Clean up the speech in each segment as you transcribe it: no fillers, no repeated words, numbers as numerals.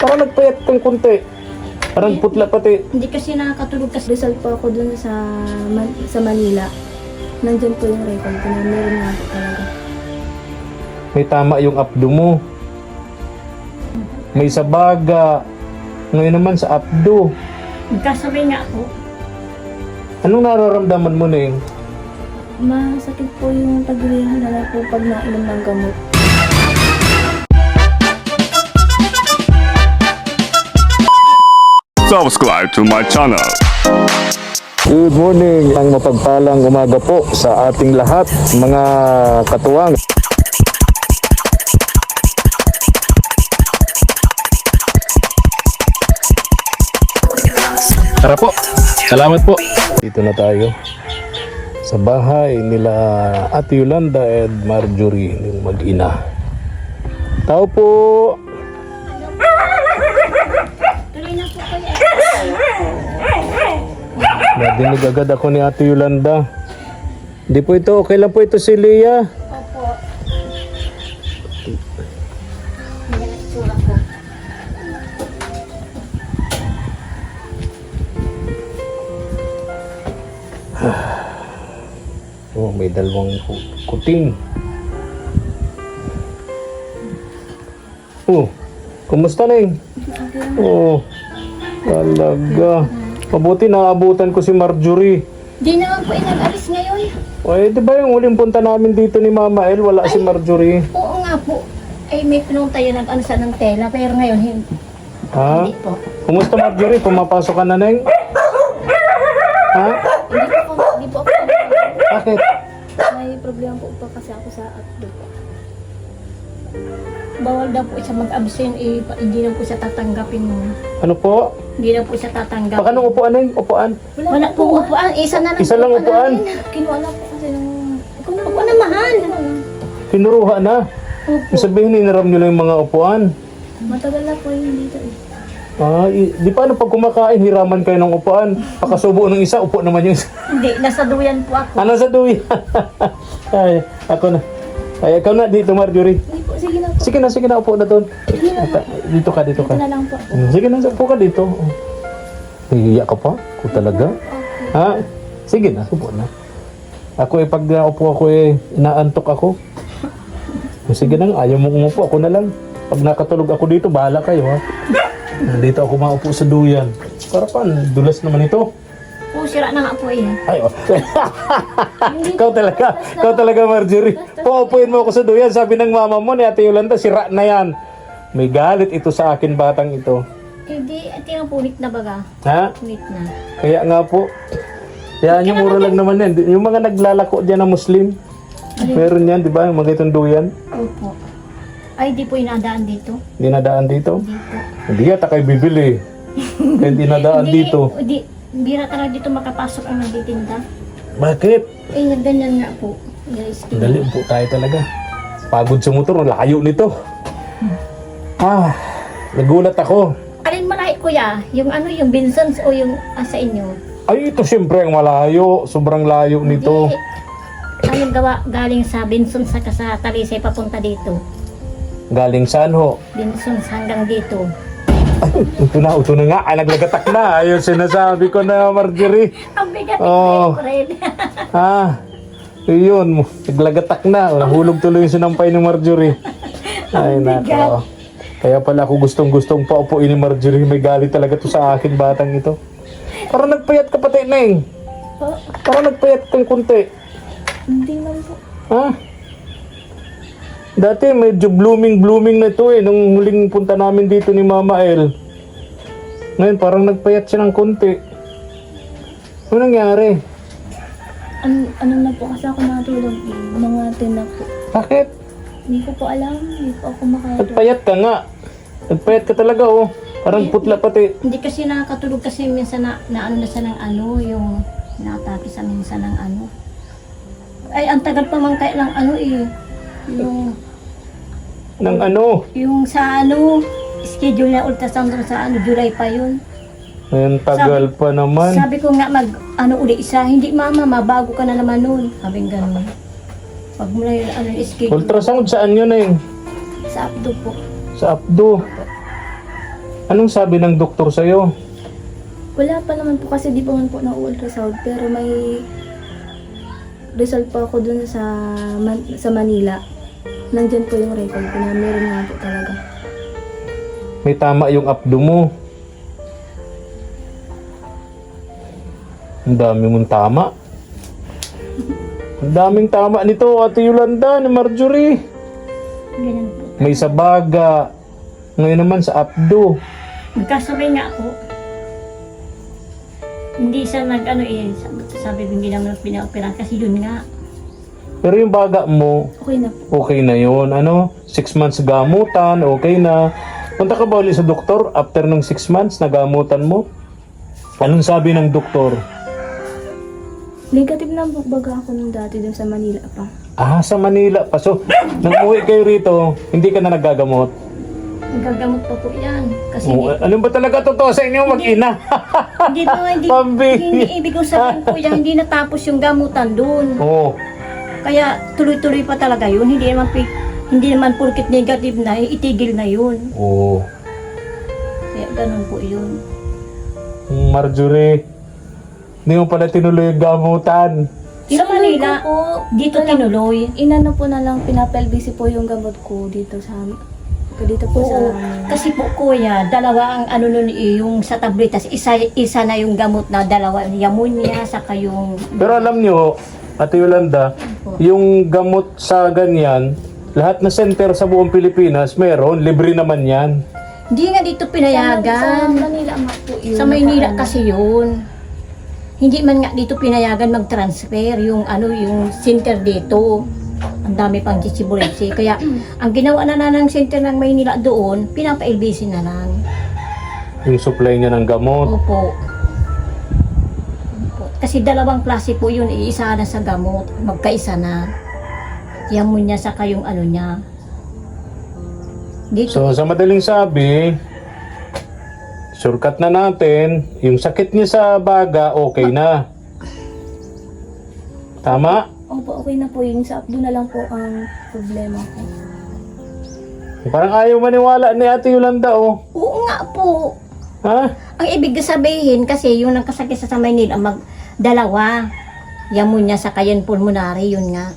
Parang nagpayat kang konti. Parang putla pati. Hindi kasi nakakatulog kasi Rizal po ako dun sa Manila. Nandyan po yung record ko na meron nga po talaga. May tama yung abdo mo. May sa baga. Ngayon naman sa abdo. Kasabay nga ako. Anong nararamdaman mo, Neng? Masakit po yung tagilihan na po pag nainom ng gamot. Subscribe to my channel. Good morning, ang mapagpalang umaga po sa ating lahat, mga katuwang. Tara po, salamat po. Dito na tayo sa bahay nila Ate Yolanda at Marjorie, yung mag-ina. Tao po. Tuloy na po kayo. Nadinig agad ako ni Ate Yolanda. Hindi po ito, okay lang po ito si Leah. Opo. Hindi na itsura ko. Oh, may dalawang kuting. Oh, kumusta na yun? Oh, talaga. Mabuti naabutan ko si Marjorie. Di naman po nag-alis ngayon. Eh, di ba yung huling punta namin dito ni Mama El, wala si Marjorie? Oo nga po. Eh, may pinunta yun nag-ano sa ng tela, pero ngayon hindi. Ha? Hindi po. Kumusta Marjorie? Pumapasok ka na, Neng? Ha? Hindi po ako. Bakit? May problema po pa kasi ako sa atdo po. Bawal daw po siya mag-absent, hindi na po siya tatanggapin mo. Ano po? Hindi na po siya tatanggap. Baka nung upuan, Neng? Upuan? Wala po upuan, isa na lang. Isa lang po upuan? namin. Kinuha na po kasi ng... Upo na mahal. Kinuruha na. Opo. Sabihin, hiniram nyo lang yung mga upuan. Matagal na po yun dito eh. Ah, di paano pag kumakain, hiraman kayo ng upuan? Pakasubo ng isa, upo naman yung isa. Hindi, nasa duyan po ako. Ano sa duwi? Ay, ako na. Ay, ikaw na dito, Marjorie. Hindi po, sige na po. Sige na, upo na doon. Sige na po. Dito ka. Dito na lang po. Sige na, upo ka dito. Hihiya ka pa? Ako talaga? Okay. Ha? Sige na, upo na. Ako pag naupo ako inaantok ako. Sige na, ayaw mo umupo, ako na lang. Pag nakatulog ako dito, bahala kayo ha. Dito ako maupo sa duyan. Para paano? Dulas naman ito. Oo, sira na nga po eh. Ay, oh. Ikaw talaga, Marjorie. Paupuin mo ako sa duyan. Sabi ng mama mo ni Ate Yolanda, sira na yan. May galit ito sa akin, batang ito. Hindi, tinapulit na baga. Ha? Punit na. Kaya nga po. Yan, yung mura lang naman yan. Yung mga naglalako dyan na Muslim. Meron yan, di ba? Yung mga itong duyan. Opo. Ay, di po inadaan dito. Hindi nadaan dito. Dito. Hindi yata kayo bibili. Kaya hindi nadaan dito. Hindi, bira talaga dito makapasok ang nagtitinda. Bakit? Eh, ganyan nga po. Guys, Dali po tayo talaga. Pagod sa motor, layo nito. Nagulat ako. alin malayo kuya? Yung ano, yung Bensons o yung sa inyo? Ay, ito siyempre ang malayo. Sobrang layo nito. Ano gawa galing sa Bensons sa Talisay papunta dito? Galing saan ho? Bensons hanggang dito. Ay, ito na nga. Ay, naglagatak na. Ayun, sinasabi ko na, Marjorie. Ang bigat Oh. rin. Yun, naglagatak na. Nahulog tuloy yung sinampay ni Marjorie. Ay, nako. Kaya pala ako gustong-gustong paupuin ni Marjorie. May galit talaga to sa akin, batang ito. Parang nagpayat ka pati, Neng. Oh, Parang nagpayat kang kunti. hindi man po. Ha? Dati medyo blooming na ito nung huling punta namin dito ni Mama El. Ngayon parang nagpayat siya ng konti. Ano nangyari? Ano na po kasi ako natulog. Mga tinak po. Bakit? Hindi ko po alam. Hindi po ako makatulog. Nagpayat ka nga. Nagpayat ka talaga oh. Parang putla pati. Hindi kasi nakakatulog kasi minsan na ano na siya ng ano, yung nakatake sa minsan ng ano. Ay, ang tagal pa man kaya ng ano eh. Nang ano? Yung sa ano, schedule na ultrasound doon sa ano, July pa yun. Ngayon tagal pa naman. Sabi ko nga ano uli isa, hindi mama, mabago ka na naman nun. Sabi nga gano'n. Pag mo na yung ano, yung schedule. Ultrasound saan yun Sa abdo po. Sa abdo. Anong sabi ng doktor sa'yo? Wala pa naman po kasi di pa man po na-ultrasound pero may result po ako dun sa Manila. Nandyan po yung record ko na meron nga po talaga. May tama yung abdo mo. Ang dami mong tama. Ang daming tama nito, Ate Yolanda, ni Marjorie. Ganun po. May sa baga. Ngayon naman sa abdo. Nagkasabay nga ako. Hindi siya sabi hindi naman pinaoperahan kasi yun nga. Pero yung baga mo, Okay na po. okay na yun. 6 months gamutan, okay na. Punta ka ba ulit sa doktor after ng 6 months na gamutan mo? Anong sabi ng doktor? Negative na po baga ako nung dati dun sa Manila pa. Ah, sa Manila pa. So, nang uwi kayo rito, hindi ka na nagagamot. Nagagamot pa po yan. Kasi Oh, ano ba talaga totoo sa inyo mag-ina? hindi po, Pambihira. hindi ibig kong sabihin po yan, hindi natapos yung gamutan dun. Oo. Kaya tuloy-tuloy pa talaga yun. Hindi naman porket negative na, itigil na yun. Oo. Kaya ganun po yun. Marjorie, hindi mo pala tinuloy yung gamutan. Sa Manila, ko po, dito tinuloy. inano po na lang, pinapelbisi po yung gamot ko dito po sa Oo. Kasi po kuya, dalawa ang nun yung sa tabletas, isa na yung gamot na dalawa, yamunya, saka yung... Pero alam nyo, Ate Yolanda, yung gamot sa ganyan, lahat na center sa buong Pilipinas, meron, libre naman yan. Hindi nga dito Sa pinayagan. Manila nga po yun. Sa Maynila kasi yun. Hindi man nga dito pinayagan mag-transfer yung yung center dito. Ang dami pang chichiburetsi. Kaya ang ginawa na ng center ng Maynila doon, pinapa-LBC na lang. Yung supply niya ng gamot. Opo. Opo. Kasi dalawang klase po yun. Iisa na sa gamot. Magkaisa na. Yamon niya saka yung niya. Dito. So, sa madaling sabi, shortcut na natin, yung sakit niya sa baga, okay na. Tama? Opo, okay na po yun. Sa abdo na lang po ang problema ko. Parang ayaw maniwala ni Ate Yolanda, oh. Oo nga po. Ha? Ang ibig sabihin kasi yung nagkasakit sa Maynila dalawa. Yamon niya sa kayan pulmonary, yun nga.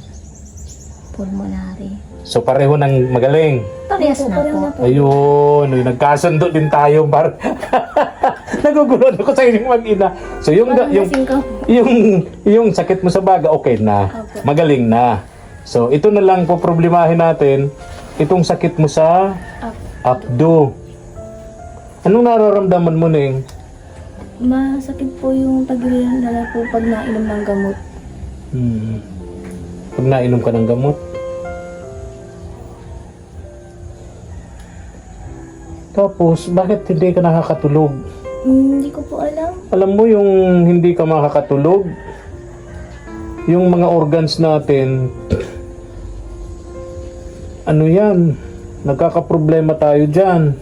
Pulmonary. So, pareho ng magaling. Parehas na Parang po. na po. Ayun, nagkasundo din tayo, Bar. Nagugulo ako sa inyong mag-ina. So, yung Lasing ka po. yung sakit mo sa baga, okay na. Opo. Magaling na. So, ito na lang po problemahin natin. Itong sakit mo sa abdo. Anong nararamdaman mo, Ning? Masakit po yung tagiliran na po pag nainom ng gamot. Pag nainom ka ng gamot. Tapos, bakit hindi ka nakakatulog? Hindi ko po alam. Alam mo yung hindi ka makakatulog? Yung mga organs natin, ano yan? Nagkakaproblema tayo dyan.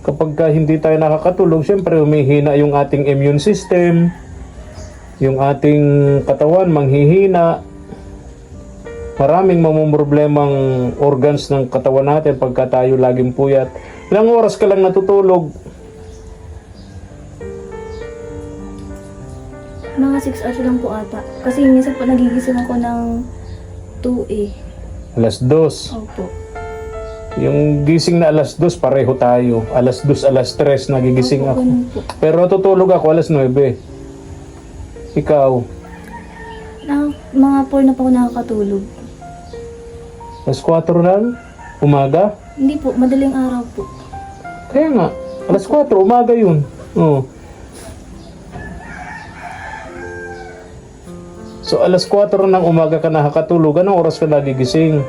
Kapag ka hindi tayo nakakatulog, syempre humihina yung ating immune system, yung ating katawan manghihina. Maraming mamumroblemang organs ng katawan natin pagka tayo laging puyat. Ilang oras ka lang natutulog? Mga 6 hours lang po ata. Kasi minsan po nagigising ako ng 2 eh. Alas 2. Opo. Yung gising na alas 2, pareho tayo. Alas 2, alas 3, nagigising Opo, ako. ganun po. Pero natutulog ako alas 9. Ikaw, Mga 4 na po ako nakakatulog. alas 4 lang? Umaga? Hindi po, madaling araw po. Kaya nga, alas 4, umaga yun. Oh. So, alas 4 ng umaga ka nakakatulog. Anong oras ka nagigising?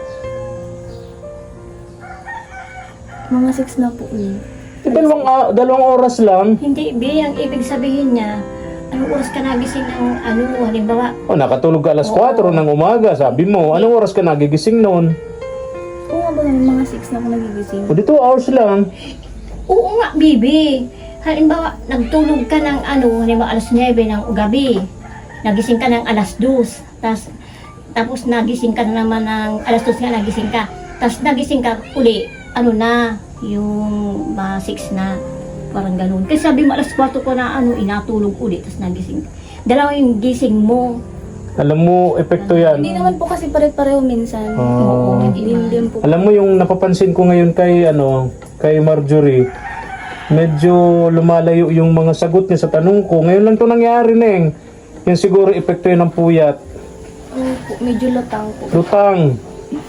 Mga 6 na po eh. Dalawang oras lang. Hindi, ang ibig sabihin niya, anong oras ka nagising ng halimbawa, O, nakatulog ka alas 4 ng umaga. Sabi mo, anong oras ka nagigising noon? Kung nga ba naman mga 6 na ako nagigising. O, di 2 hours lang. oo nga, bibi. Halimbawa, nagtulog ka ng halimbawa alas 9 ng gabi. Nagising ka ng alas 2. Tapos nagising ka na naman ng alas 2 nga nagising ka. Tapos nagising ka uli, yung mga 6 na. parang ganun. Kasi sabi mo alas 4 ko na inatulog ulit, tapos nagising. Dalawa yung gising mo. Alam mo, epekto yan. Hindi naman po kasi pare-pareho minsan. Oo. Hindi din po. Alam mo yung napapansin ko ngayon kay Marjorie, medyo lumalayo yung mga sagot niya sa tanong ko. Ngayon lang to nangyari, Neng. Yan siguro epekto yun ng puyat. Po, medyo lutang po.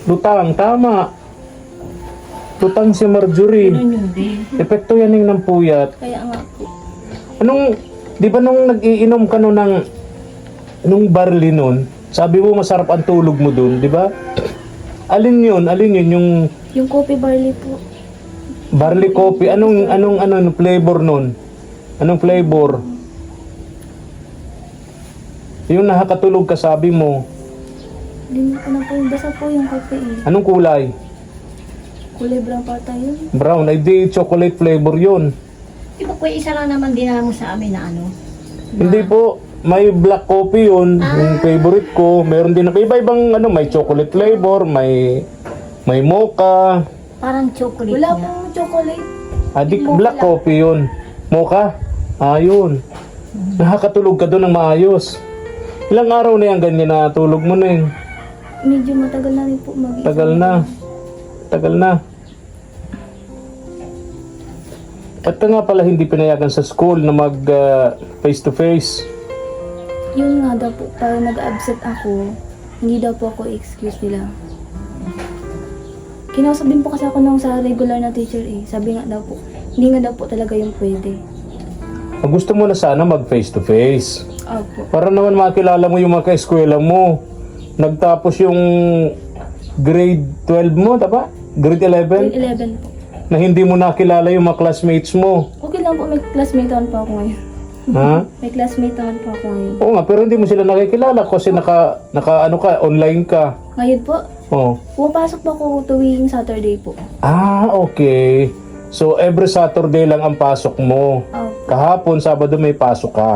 Lutang, tama. Lutang si Marjorie. Ganun yun din. Epekto yan ng puyat. Kaya nga po. Di ba nung nag-iinom ka nung barley nun, sabi mo masarap ang tulog mo dun, di ba? Alin yun yung Yung coffee barley po. barley coffee? Anong flavor nun? Anong flavor? Yung nakakatulog ka, sabi mo. Hindi ko na po. Basta po yung coffee eh. Anong kulay? Kulay brown pa tayo. Brown. Ay di, chocolate flavor yun. Di ba kuya, isa lang naman dinala mo sa amin na Hindi po. May black coffee yun. Yung favorite ko. Meron din na iba-ibang may chocolate flavor, may mocha. parang chocolate Wala nga. pong chocolate. Adik black coffee yun. Mocha. Ayun. Nakakatulog ka doon ng maayos. Ilang araw na yan ganyan na tulog mo na yun? Medyo matagal na rin po mag-isip. Tagal na. At ka nga pala hindi pinayagan sa school na mag face to face. Yun nga daw po, para nag-absent ako, hindi daw po ako excuse nila. Kinausap din po kasi ako nung sa regular na teacher eh. Sabi nga daw po, hindi nga daw po talaga yung pwede. Gusto mo na sana mag face to face. Opo. Para naman makilala mo yung mga kaeskwela mo. Nagtapos yung grade 12 mo, tapa? Grade 11? Grade 11 po. Na hindi mo nakilala yung mga classmates mo. Okay lang po, may classmate naman po ako ngayon. Ha? May classmate naman po ako ngayon. Oo nga, pero hindi mo sila nakikilala kasi online ka. Ngayon po, Oh. pumapasok po ako tuwing Saturday po. Okay. So, every Saturday lang ang pasok mo. Oh, Kahapon, Sabado may pasok ka.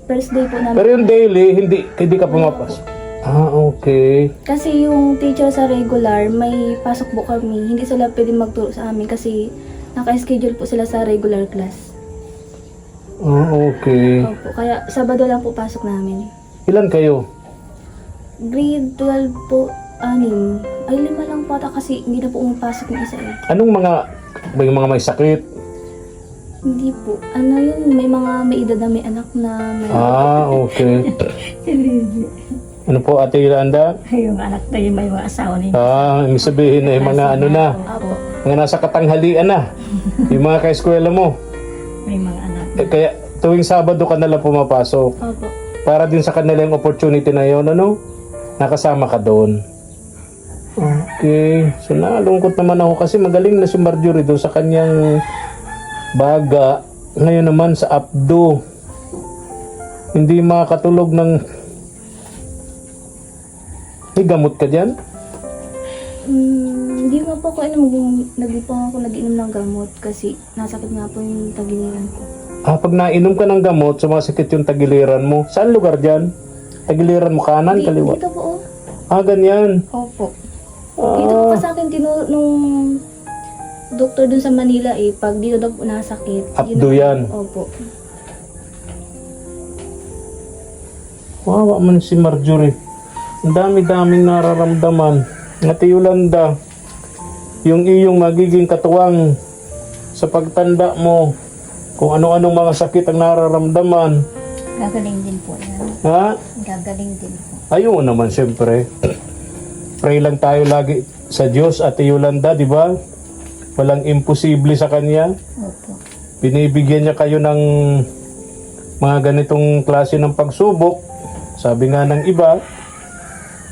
first day po namin. Pero yung daily, hindi ka pumapasok. Okay. Kasi yung teacher sa regular, may pasok po kami. Hindi sila pwede magturo sa amin kasi naka-schedule po sila sa regular class. Okay. Opo, kaya Sabado lang po pasok namin. Ilan kayo? Grade 12 po, 6. Ay, 5 lang po ata kasi hindi na po umapasok ng isa eh. Anong may mga may sakit? Hindi po. Ano yun, may mga may edad na may anak na may... Okay. Ano po, Ate Yolanda? Yung anak na yung may mga asawa niya. Ibig sabihin na yung mga na, Opo. mga nasa katanghalian na. Yung mga kaeskwela mo. May mga anak. Kaya tuwing Sabado ka nalang pumapasok. Opo. Para din sa kanila yung opportunity na yun, nakasama ka doon. Okay. So nalungkot naman ako kasi magaling na si Marjorie doon sa kanyang baga. Ngayon naman sa abdo. Hindi makakatulog ng... May gamot ka dyan? Hindi nga po ako nag-inom ng gamot kasi nasakit nga po yung tagiliran ko. Pag nainom ka ng gamot, sumasakit yung tagiliran mo. Saan lugar dyan? Tagiliran mo kanan, kaliwa? Dito po Ganyan. Opo. Dito po pa sa akin nung doktor dun sa Manila eh, pag dito daw po nasakit. Abdo yan. Opo. Wawa man si Marjorie. Ang dami-daming nararamdaman. Ate Yolanda, yung iyong magiging katuwang sa pagtanda mo, kung ano-anong mga sakit ang nararamdaman. Gagaling din po yan. Ha? Gagaling din po. Ayun naman siyempre. Pray lang tayo lagi sa Diyos, Ate Yolanda, di ba? Walang imposible sa Kanya. Opo. Binibigyan niya kayo ng mga ganitong klase ng pagsubok. Sabi nga ng iba,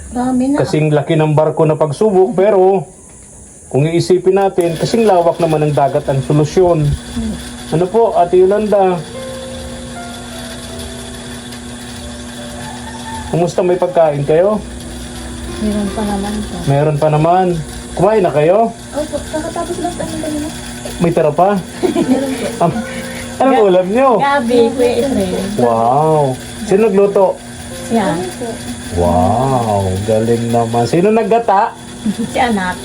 Dami na. kasing laki ng barko na pagsubok, pero kung iisipin natin, kasing lawak naman ng dagat ang solusyon. Ano po, Ate Yolanda? Kumusta, may pagkain kayo? Meron pa naman po. Meron pa naman. Kumain na kayo? Opo, kakatapos lang tayo kanina. May tira pa? Meron po. Anong ulam nyo? Gabi, Kuya Efrain. Wow! Sino nagluto? Siya. Ano po? Wow! Galing naman. Sino naggata? Si anak.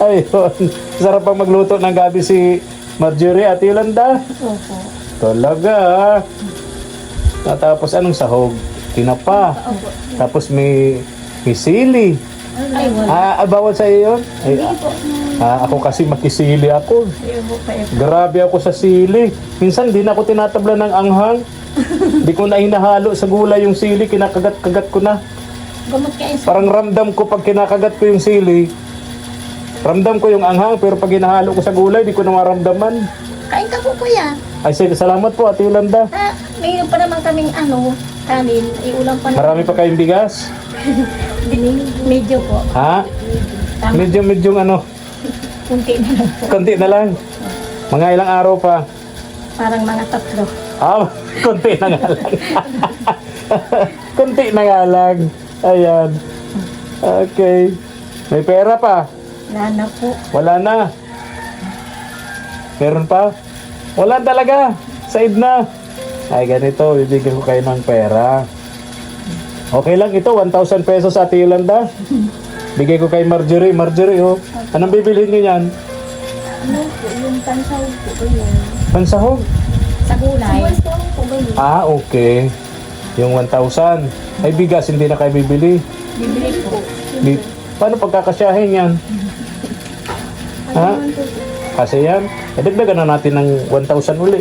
Ayun. Sarap pang magluto ng gabi si Marjorie at Yolanda. Opo. Talaga. Tapos anong sahog? Tinapa. Opo. Tapos may sili. Ay, wala. Bawal sa iyo yun? Ay, ako kasi makisili ako. Ayun po pa Grabe ako sa sili. Minsan di na ako tinatabla ng anghang. Di ko na hinahalo sa gulay yung sili. Kinakagat-kagat ko na. Gamot kayo sa... Parang ramdam ko pag kinakagat ko yung sili. Ramdam ko yung anghang, pero pag hinahalo ko sa gulay, di ko na maramdaman. Kain ka po kuya. Ay, sige, salamat po, Ate Yolanda. Mayroon pa naman kaming kanin. Iulam pa naman. Marami pa kayong bigas? Medyo po. Ha? Tama. Medyo ano, Kunti na lang po. konti na lang. Mga ilang araw pa. Parang mga 3. Konti na nga lang. Konti na nga lang. Ayan. Okay. May pera pa? Wala na po. Wala na. Meron pa? Wala talaga. Side na. Ay, ganito. Bibigyan ko kayo ng pera. Okay lang ito. 1,000 pesos, Ate Yolanda. Bigay ko kay Marjorie. Marjorie, oh. Anong bibilhin niyo yan? Ano po, yung pansahog po ba yun? Pansahog? Sa gulay. Pansahog po ba yun? Okay. Yung 1,000. Ay, bigas. Hindi na kayo bibili. Bibili po. Paano pagkakasyahin yan? Ha? Kasi yan. Dagdagan na natin ng 1,000 uli.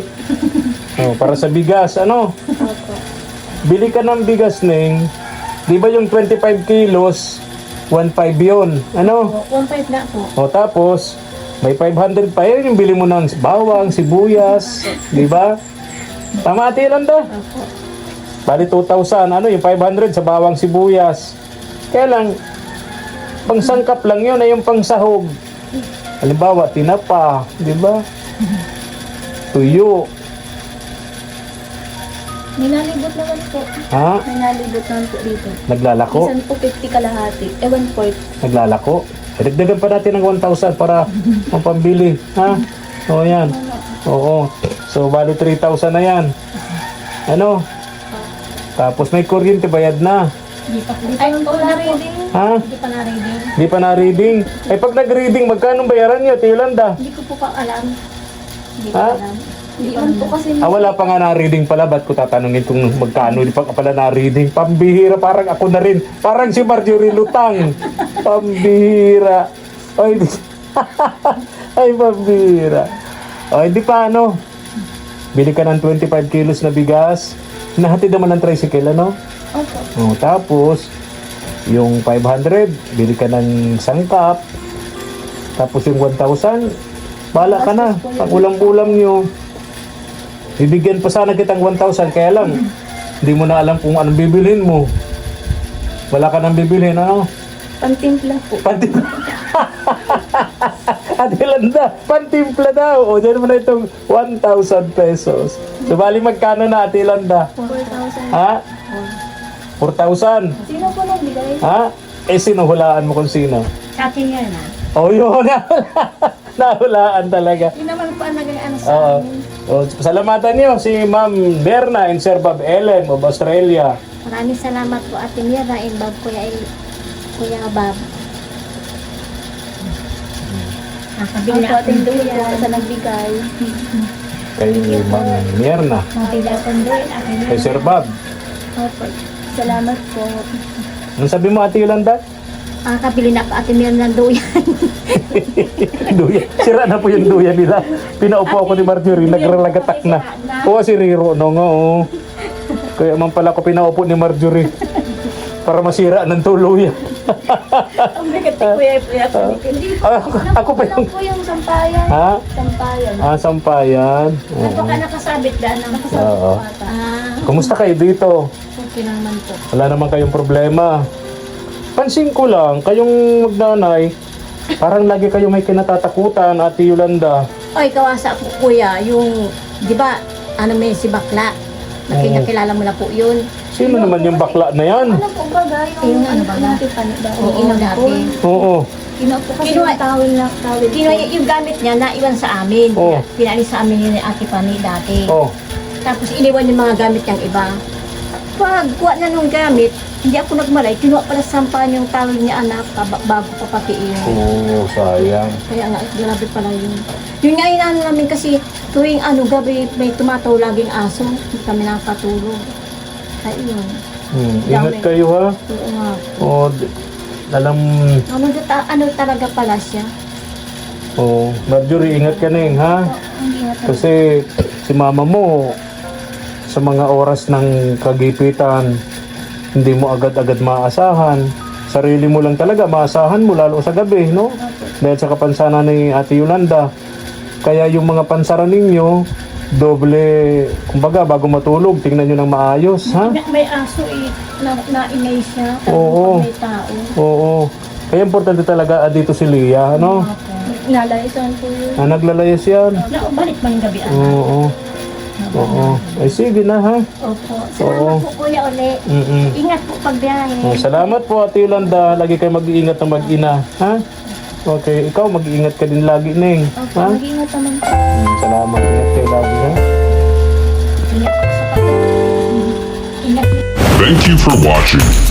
Para sa bigas. Ano? Opo. Bili ka ng bigas, Neng. Di ba yung 25 kilos, 1.5 yun. Ano? 1.5 na po. Tapos, may 500 pa. Yan yung bili mo ng bawang, sibuyas. Di ba? Tama, Ate Yolanda? Opo. Bali 2,000. Ano? Yung 500 sa bawang, sibuyas. Kaya lang, pangsangkap lang yun ay yung pangsahog. Halimbawa, tinapa. Di ba? Tuyo. May nalibot naman po. Ha? May nalibot naman po dito. Naglalako? Minsan po 50 kalahati. 1/4. Naglalako? Dagdagan pa natin ng 1,000 para mapambili. Ha? O yan. Oo. So, bali 3,000 na yan. Ano? Tapos may kuryente bayad na. Hindi pa po. Ay, Oo wala na po. reading. Ha? Hindi pa na-ready. Di pa na-reading. Ay, pag nag-reading, magkano bayaran niyo, Ate Yolanda? Hindi ko po pa alam. Hindi ko Ha? alam. Hindi man po kasi Wala pa nga na-reading pala. Ba't ko tatanungin kung magkano? Di pa ka pala na-reading. Pambihira, parang ako na rin. Parang si Marjorie Lutang. Pambihira. Ay, ay, pambihira. Ay, di pa ano. Bili ka ng 25 kilos na bigas. Nahatid naman ng tricycle, ano? Opo. Tapos, yung 500, bili ka ng sangkap. Tapos yung 1,000, bahala ka na. Pag ulam-ulam nyo, bibigyan pa sana kitang 1,000, kaya lang, hindi mo na alam kung anong bibilhin mo. Wala ka nang bibilhin, ano? Pantimpla po. Pantimpla. Ate Yolanda, pantimpla daw. O, dyan mo na itong 1,000 pesos. So, bali magkano na, Ate Yolanda? 4,000. Ha? 4,000. Sino po nagbigay? Ha? Sino? Hulaan mo kung sino. Sa atin yan na. Oh, yun. Nahulaan talaga. Hindi naman po ang nag-ano sa Oo. amin. Salamatan niyo si Ma'am Berna in Sir Bob Ellen of Australia. Maraming salamat po Ate Mira and Bob Kuya Bob. Nakabili Ang na po akong ating dulo duyan. po sa nagbigay. Kay Ma'am Berna. Nakabili akong duyan. Ate Mira. Kay Sir Bob. Opo. Salamat po. Anong sabi mo, Ate Yolanda? Nakabili na po Ate Mira ng duyan. Duyan. Sira na po yung duyan nila. Pinaupo ako ni Marjorie. Nagralagatak na. Oo, si Riro. No, nga, oo. Kaya man pala ko pinaupo ni Marjorie. Para masira ng tuluyan. Ang bigat ni Kuya Ako pa yung... Ano po yung sampayan? Ha? Sampayan. Sampayan. Ano ka nakasabit ba? Oo. Kumusta kayo dito? Okay naman po. Wala naman kayong problema. Pansin ko lang, kayong magnanay, parang lagi kayo may kinatatakutan, Ate Yolanda. Ay, kawasa po kuya, yung, di ba, ano may si Bakla? Nakilala mo na po yun. Sino naman yung bakla na yan? Ano po ba guys? Yung ano ba na? Oo, Ino dati. Oo. Kino po kasi Kinuha- yung tawil na tawil po. Yung gamit niya, naiwan sa amin. Oo. Pinalis sa amin ni Ate Pani dati. Oh. Tapos iniwan yung mga gamit niyang iba. Pag kuha na nung gamit, Hindi ako nagmalay, kinuha pala sa sampahan yung tawag niya anak, bago papatiin. Oo, sayang. Kaya nga, grabe pala yun. Yun nga inaano namin kasi tuwing gabi may tumataw laging aso, hindi kami nakatulog. Kaya yun. Ingat kayo ha. Oo nga. O, alam, Ano talaga pala siya? Marjorie, ingat ka Neng ha. Kasi si mama mo, sa mga oras ng kagipitan, hindi mo agad-agad maasahan. Sarili mo lang talaga, maasahan mo lalo sa gabi, no? Dahil sa kapansanan ni Ate Yolanda. Kaya yung mga pansaran ninyo, doble, kumbaga bago matulog, tingnan nyo ng maayos, ha? May aso naingay siya. Oo. May tao. Oo. Kaya importante talaga dito si Lia, ano? Nalaisan po yun. Naglalayas yan. Balik man yung gabi Oo. Oo. Ay, sige na, ha? Opo. Salamat po kuya uli. Ingat po pagbiyahe. Salamat po, Ate Yolanda. Lagi kayo mag-iingat ng mag-ina, ha? Okay, ikaw mag-iingat ka din lagi, Neng. Opo, Ha? mag-ingat naman po. Salamat. Ingat kayo lagi, ha? Ingat po sa pag- Ingat Thank you for watching.